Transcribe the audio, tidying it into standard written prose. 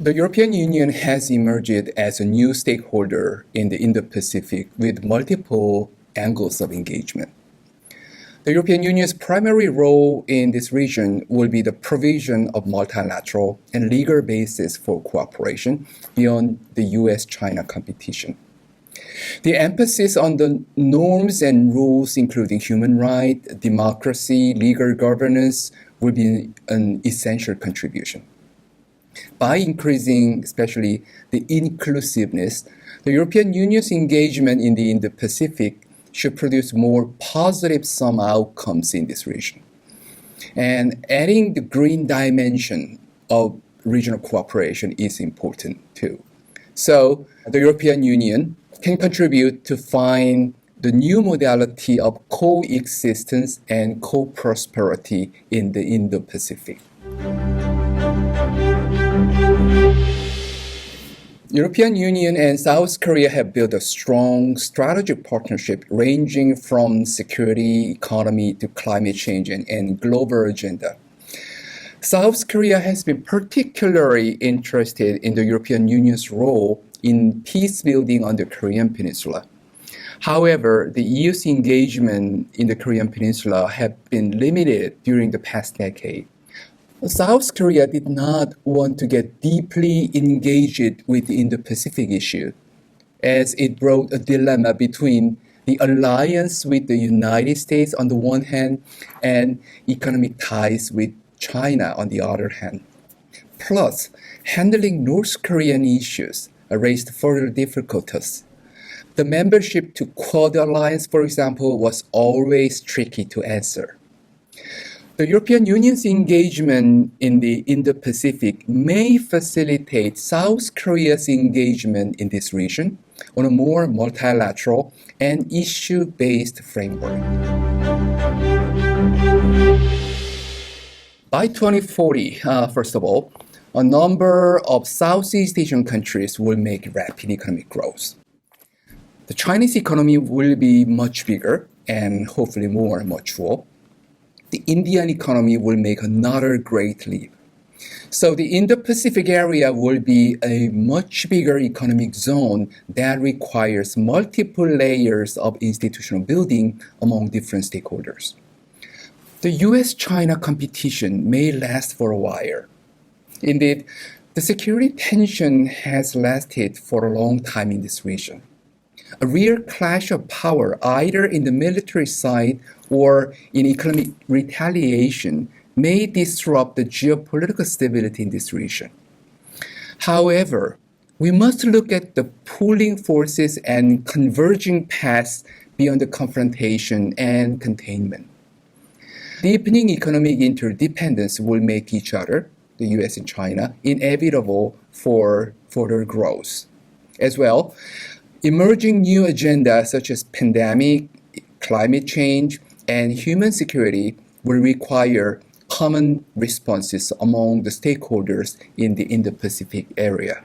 The European Union has emerged as a new stakeholder in the Indo-Pacific with multiple angles of engagement. The European Union's primary role in this region will be the provision of multilateral and legal basis for cooperation beyond the US-China competition. The emphasis on the norms and rules, including human rights, democracy, legal governance, will be an essential contribution. By increasing especially the inclusiveness, the European Union's engagement in the Indo-Pacific should produce more positive sum outcomes in this region. And adding the green dimension of regional cooperation is important too. So the European Union can contribute to find the new modality of coexistence and co-prosperity in the Indo-Pacific. European Union and South Korea have built a strong strategic partnership ranging from security, economy to climate change and global agenda. South Korea has been particularly interested in the European Union's role in peace building on the Korean Peninsula. However, the EU's engagement in the Korean Peninsula have been limited during the past decade. South Korea did not want to get deeply engaged with the Indo-Pacific issue, as it brought a dilemma between the alliance with the United States on the one hand and economic ties with China on the other hand. Plus, handling North Korean issues raised further difficulties. The membership to Quad Alliance, for example, was always tricky to answer. The European Union's engagement in the Indo-Pacific may facilitate South Korea's engagement in this region on a more multilateral and issue-based framework. By 2040, first of all, a number of Southeast Asian countries will make rapid economic growth. The Chinese economy will be much bigger and hopefully more mature. The Indian economy will make another great leap. So the Indo-Pacific area will be a much bigger economic zone that requires multiple layers of institutional building among different stakeholders. The US-China competition may last for a while. Indeed, the security tension has lasted for a long time in this region. A real clash of power, either in the military side or in economic retaliation, may disrupt the geopolitical stability in this region. However, we must look at the pooling forces and converging paths beyond the confrontation and containment. Deepening economic interdependence will make each other, the US and China, inevitable for further growth. As well, emerging new agendas such as pandemic, climate change, and human security will require common responses among the stakeholders in the Indo-Pacific area.